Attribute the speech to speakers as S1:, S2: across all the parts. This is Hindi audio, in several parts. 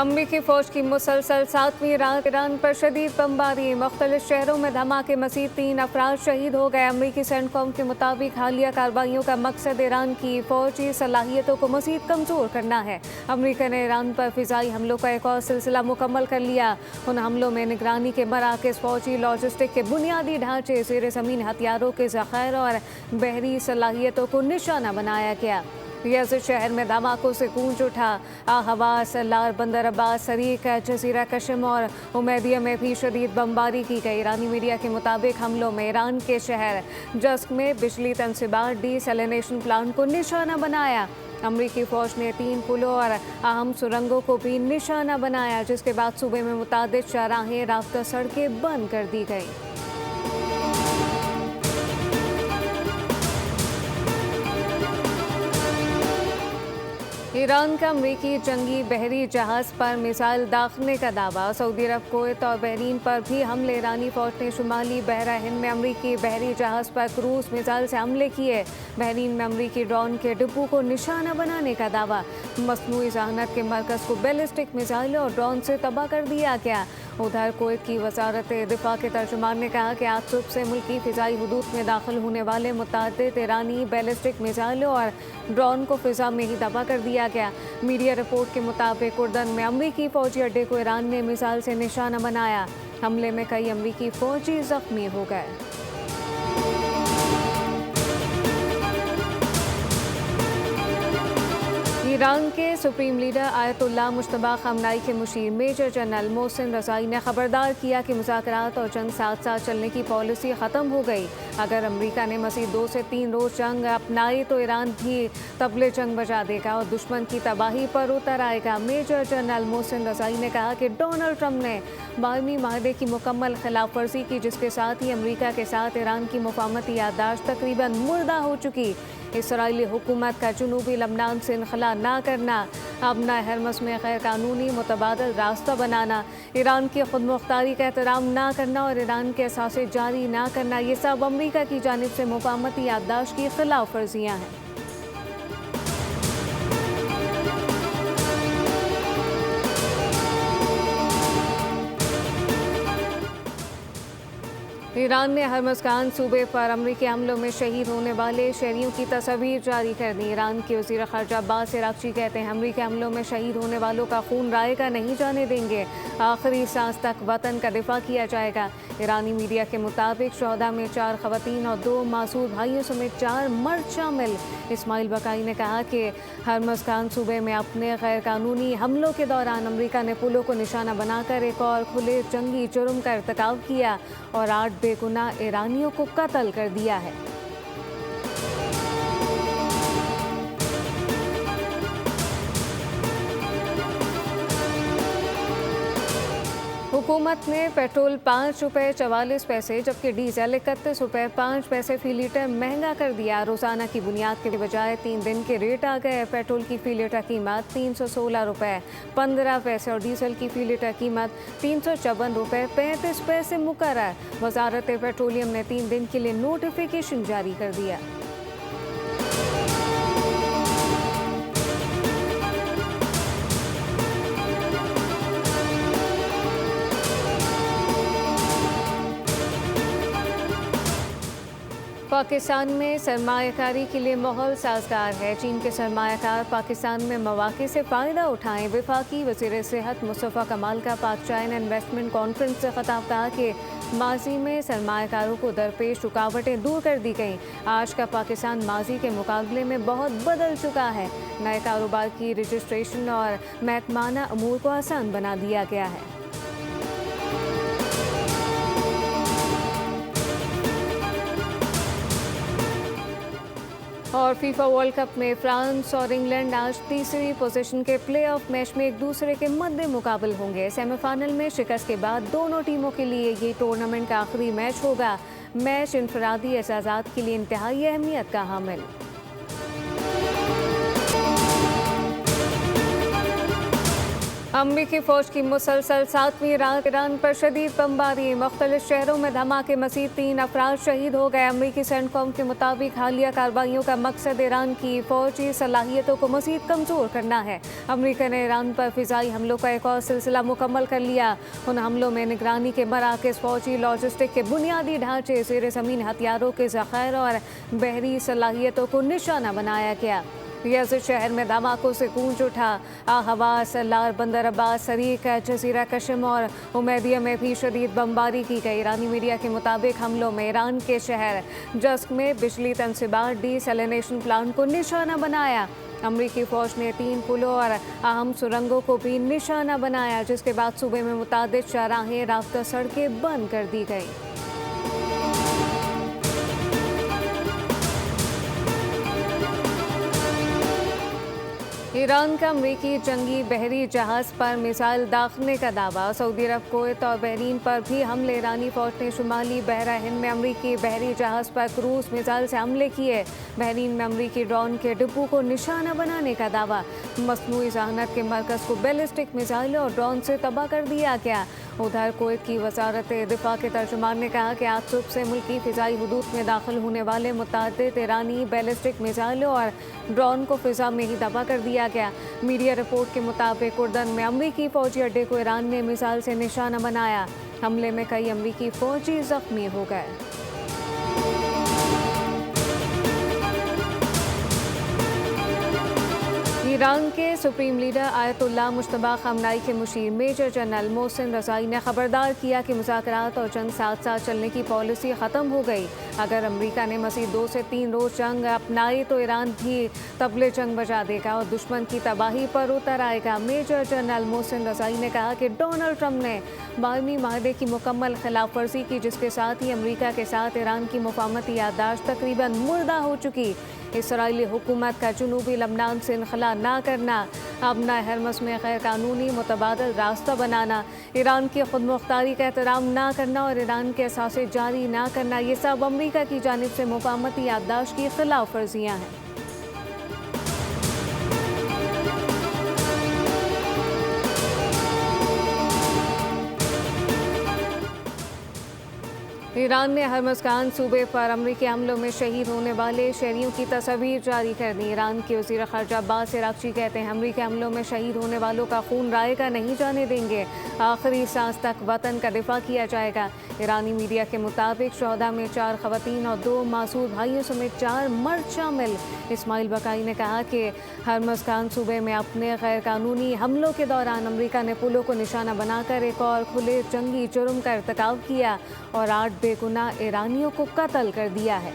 S1: अमरीकी फ़ौज की मुसलसल 7वीं रात ईरान पर शदीद बमबारी। मुख्तलिफ शहरों में धमाके, मज़ीद 3 अफराद शहीद हो गए। अमरीकी सेंटकॉम के मुताबिक हालिया कार्रवाइयों का मकसद ईरान की फ़ौजी सलाहियतों को मज़ीद कमज़ोर करना है। अमरीका ने ईरान पर फ़िज़ाई हमलों का एक और सिलसिला मुकम्मल कर लिया। उन हमलों में निगरानी के मराकज़, फ़ौजी लॉजिस्टिक के बुनियादी ढांचे, ज़ेर ज़मीन हथियारों के ज़ख़ायर और बहरी सलाहियतों को निशाना बनाया गया। यज़द शहर में धमाकों से गूंज उठा। हवास, लार, बंदर अब्बास, सरीक, जजीरा कशम और उमैदिया में भी शदीद बमबारी की गई। ईरानी मीडिया के मुताबिक हमलों में ईरान के शहर जस्क में बिजली तनसीबात, डीसैलिनेशन प्लांट को निशाना बनाया। अमरीकी फ़ौज ने 3 पुलों और अहम सुरंगों को भी निशाना बनाया, जिसके बाद सूबे में मुतादिद शाहराहें, रास्ता, सड़कें बंद कर दी गई। ईरान का अमरीकी जंगी बहरी जहाज़ पर मिसाइल दागने का दावा। सऊदी अरब, कुवैत और बहरीन पर भी हमले। ईरानी फ़ौज ने शुमाली बहरा हिंद में अमरीकी बहरी जहाज़ पर क्रूज़ मिसाइल से हमले किए। बहरीन में अमरीकी ड्रोन के डिब्बों को निशाना बनाने का दावा। मसनूई ज़हानत के मरकज़ को बैलिस्टिक मिसाइल और ड्रोन से तबाह कर दिया गया। उधर कुवैत की वज़ारत दिफ़ा के तर्जुमान ने कहा कि आज सुबह से मुल्की फ़िज़ाई हुदूद में दाखिल होने वाले मुतअद्दिद ईरानी बैलिस्टिक मिसाइलों और ड्रोन को फ़िज़ा में ही तबाह कर दिया गया। मीडिया रिपोर्ट के मुताबिक उर्दन में अमरीकी फ़ौजी अड्डे को ईरान ने मिसाइल से निशाना बनाया। हमले में कई अमरीकी फ़ौजी ज़ख्मी हो गए। ईरान के सुप्रीम लीडर आयतुल्लाह मुश्तबा ख़ामनाई के मुशीर मेजर जनरल मोहसिन रज़ाई ने खबरदार किया कि मुज़ाकरात और जंग साथ साथ चलने की पॉलिसी ख़त्म हो गई। अगर अमरीका ने मज़ीद 2 से 3 रोज़ जंग अपनाई तो ईरान भी तबले जंग बजा देगा और दुश्मन की तबाही पर उतर आएगा। मेजर जनरल मोहसिन रज़ाई ने कहा कि डोनाल्ड ट्रंप ने बाहमी माहदे की मुकम्मल खिलाफ वर्जी की, जिसके साथ ही अमरीका के साथ ईरान की मुफाहमती याददाश्त तकरीबन मुर्दा हो चुकी। इसराइली हुकूमत का जनूबी लबनान से इनखला ना करना, अबना हरमस में गैर कानूनी मुतबादल रास्ता बनाना, ईरान की खुद मुख्तारी का एहतराम ना करना और ईरान के असासे जारी ना करना, ये सब अमरीका की जानिब से मुफाहमती याददाश्त की खिलाफ वर्जियाँ हैं। ईरान ने हरमज़गान सूबे पर अमरीकी हमलों में शहीद होने वाले शहरियों की तस्वीर जारी कर दी। ईरान के वज़ीर ख़ारजा अब्बास अराग़ची कहते हैं, अमरीकी हमलों में शहीद होने वालों का खून रायगा नहीं जाने देंगे। आखिरी सांस तक वतन का दिफा किया जाएगा। ईरानी मीडिया के मुताबिक शहदा में 4 ख़वातीन और 2 मासूर भाइयों समेत 4 मर्द शामिल। इस्माइल बकाई ने कहा कि हरमज़गान सूबे में अपने गैर कानूनी हमलों के दौरान अमरीका ने पुलों को निशाना बनाकर एक और खुले जंगी जुर्म का इर्तिकाब किया और 8 बेगुनाह ईरानियों को कत्ल कर दिया है। हुकूमत ने पेट्रोल 5 रुपये 44 पैसे जबकि डीजल 31 रुपये 5 पैसे फ़ी लीटर महंगा कर दिया। रोज़ाना की बुनियाद के बजाय 3 दिन के रेट आ गए। पेट्रोल की फ़ी लीटर कीमत 316 रुपये 15 पैसे और डीजल की फ़ी लीटर कीमत 354 रुपये 35 पैसे मुकर्रर। वज़ारत पेट्रोलियम ने 3 दिन के लिए नोटिफिकेशन जारी कर दिया। पाकिस्तान में सरमायाकारी के लिए माहौल साजगार है। चीन के सरमायाकार पाकिस्तान में मौक़े से फ़ायदा उठाएं। वफाकी वज़ीर सेहत मुस्तफ़ा कमाल का पाक चाइना इन्वेस्टमेंट कॉन्फ्रेंस से ख़िताब, कहा कि माजी में सरमायाकारों को दरपेश रुकावटें दूर कर दी गईं। आज का पाकिस्तान माजी के मुकाबले में बहुत बदल चुका है। नए कारोबार की रजिस्ट्रेशन और महकमाना अमूर को आसान बना दिया गया है। और फीफा वर्ल्ड कप में फ्रांस और इंग्लैंड आज तीसरी पोजीशन के प्लेऑफ मैच में एक दूसरे के मद्दे मुकाबल होंगे। सेमीफाइनल में शिकस्त के बाद दोनों टीमों के लिए ये टूर्नामेंट का आखिरी मैच होगा। मैच इनफरादी एजाज़ात के लिए इंतहाई अहमियत का हामिल। अमरीकी फौज की मुसलसल 7वीं रात ईरान पर शदीद बमबारी, मुख्तलिफ शहरों में धमाके, मज़ीद 3 अफराद शहीद हो गए। अमरीकी सेंटकॉम के मुताबिक हालिया कार्रवाइयों का मकसद ईरान की फौजी सलाहियतों को मज़ीद कमज़ोर करना है। अमरीका ने ईरान पर फ़िज़ाई हमलों का एक और सिलसिला मुकम्मल कर लिया। उन हमलों में निगरानी के मराकज़, फौजी लॉजिस्टिक के बुनियादी ढांचे, ज़ेर ज़मीन हथियारों के ज़ख़ायर और बहरी सलाहियतों को निशाना बनाया गया। यज़द शहर में धमाकों से गूंज उठा। हवास, लार, बंदर अब्बास, सरीक, जजीरा कशम और उमैदिया में भी शदीद बमबारी की गई। ईरानी मीडिया के मुताबिक हमलों में ईरान के शहर जस्क में बिजली तनसीबात, डीसैलिनेशन प्लांट को निशाना बनाया। अमरीकी फ़ौज ने 3 पुलों और अहम सुरंगों को भी निशाना बनाया, जिसके बाद सूबे में मुतादिद शाहराहें, रास्ता, सड़कें बंद कर दी गई। ईरान का अमरीकी जंगी बहरी जहाज़ पर मिसाइल दागने का दावा। सऊदी अरब, कुवैत और बहरीन पर भी हमले। ईरानी फ़ौज ने शुमाली बहरा हिंद में अमरीकी बहरी जहाज़ पर क्रूज़ मिसाइल से हमले किए। बहरीन में अमरीकी ड्रोन के डिब्बों को निशाना बनाने का दावा। मसनूई ज़हानत के मरकज़ को बैलिस्टिक मिसाइल और ड्रोन से तबाह कर दिया गया। उधर कुवैत की वज़ारत दिफ़ा के तर्जुमान ने कहा कि आज सुबह से मुल्की फ़िज़ाई हुदूद में दाखिल होने वाले मुतअद्दिद ईरानी बैलिस्टिक मिसाइलों और ड्रोन को फ़िज़ा में ही तबाह कर दिया गया। मीडिया रिपोर्ट के मुताबिक उर्दन में अमरीकी फ़ौजी अड्डे को ईरान ने मिसाइल से निशाना बनाया। हमले में कई अमरीकी फ़ौजी ज़ख्मी हो गए। ईरान के सुप्रीम लीडर आयतुल्लाह मुश्तबा ख़ामनाई के मुशीर मेजर जनरल मोहसिन रज़ाई ने खबरदार किया कि मुज़ाकरात और जंग साथ साथ चलने की पॉलिसी ख़त्म हो गई। अगर अमरीका ने मज़ीद 2 से 3 रोज़ जंग अपनाई तो ईरान भी तबले जंग बजा देगा और दुश्मन की तबाही पर उतर आएगा। मेजर जनरल मोहसिन रज़ाई ने कहा कि डोनाल्ड ट्रंप ने बाहमी माहदे की मुकम्मल खिलाफ वर्जी की, जिसके साथ ही अमरीका के साथ ईरान की मुफाहमती याददाश्त तकरीबन मुर्दा हो चुकी। इसराइली हुकूमत का जनूबी लबनान से इनखला ना करना, अबना हरमस में गैर कानूनी मुतबादल रास्ता बनाना, ईरान की खुद मुख्तारी का एहतराम ना करना और ईरान के असासे जारी ना करना, ये सब अमरीका की जानिब से मुफाहमती याददाश्त की खिलाफ वर्जियाँ हैं। ईरान ने हरमज़गान सूबे पर अमरीकी हमलों में शहीद होने वाले शहरियों की तस्वीर जारी कर दी। ईरान के वज़ीर ख़ारजा अब्बास अराग़ची कहते हैं, अमरीकी हमलों में शहीद होने वालों का खून रायगा नहीं जाने देंगे। आखिरी सांस तक वतन का दिफा किया जाएगा। ईरानी मीडिया के मुताबिक शहदा में 4 ख़वातीन और 2 मासूर भाइयों समेत 4 मर्द शामिल। इस्माइल बकाई ने कहा कि हरमज़गान सूबे में अपने गैर कानूनी हमलों के दौरान अमरीका ने पुलों को निशाना बनाकर एक और खुले जंगी जुर्म का इर्तिकाब किया और 8 बेगुनाह ईरानियों को कत्ल कर दिया है।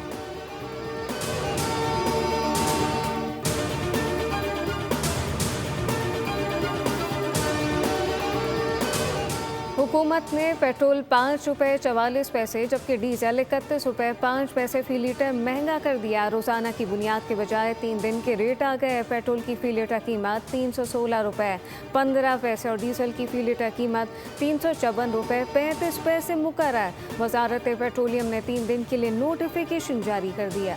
S1: हुकूमत ने पेट्रोल 5 रुपये 44 पैसे जबकि डीजल 31 रुपये 5 पैसे फ़ी लीटर महंगा कर दिया। रोज़ाना की बुनियाद के बजाय 3 दिन के रेट आ गए। पेट्रोल की फ़ी लीटर कीमत 316 रुपये 15 पैसे और डीजल की फ़ी लीटर कीमत 354 रुपये 35 पैसे मुकर्रर। वज़ारत पेट्रोलियम ने 3 दिन के लिए नोटिफिकेशन जारी कर दिया।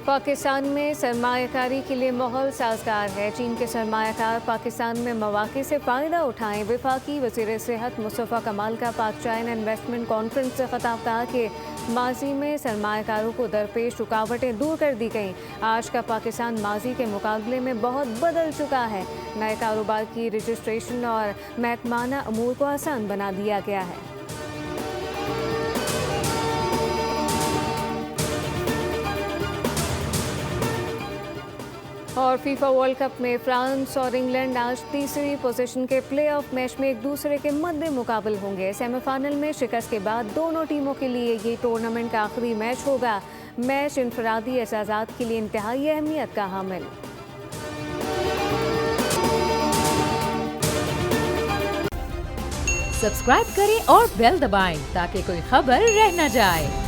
S1: पाकिस्तान में सरमायाकारी के लिए माहौल साजगार है। चीन के सरमायाकार पाकिस्तान में मौक़े से फ़ायदा उठाएं। वफाकी वज़ीर सेहत मुस्तफ़ा कमाल का पाक चाइना इन्वेस्टमेंट कॉन्फ्रेंस से ख़िताब, कहा कि माजी में सरमायाकारों को दरपेश रुकावटें दूर कर दी गईं। आज का पाकिस्तान माजी के मुकाबले में बहुत बदल चुका है। नए कारोबार की रजिस्ट्रेशन और महकमाना अमूर को आसान बना दिया गया है। और फीफा वर्ल्ड कप में फ्रांस और इंग्लैंड आज तीसरी पोजीशन के प्लेऑफ मैच में एक दूसरे के मद्दे मुकाबल होंगे। सेमीफाइनल में शिकस्त के बाद दोनों टीमों के लिए ये टूर्नामेंट का आखिरी मैच होगा। मैच इनफरादी एजाज़ात के लिए इंतहाई अहमियत का हामिल।
S2: सब्सक्राइब करें और बेल दबाएं ताकि कोई खबर रह न जाए।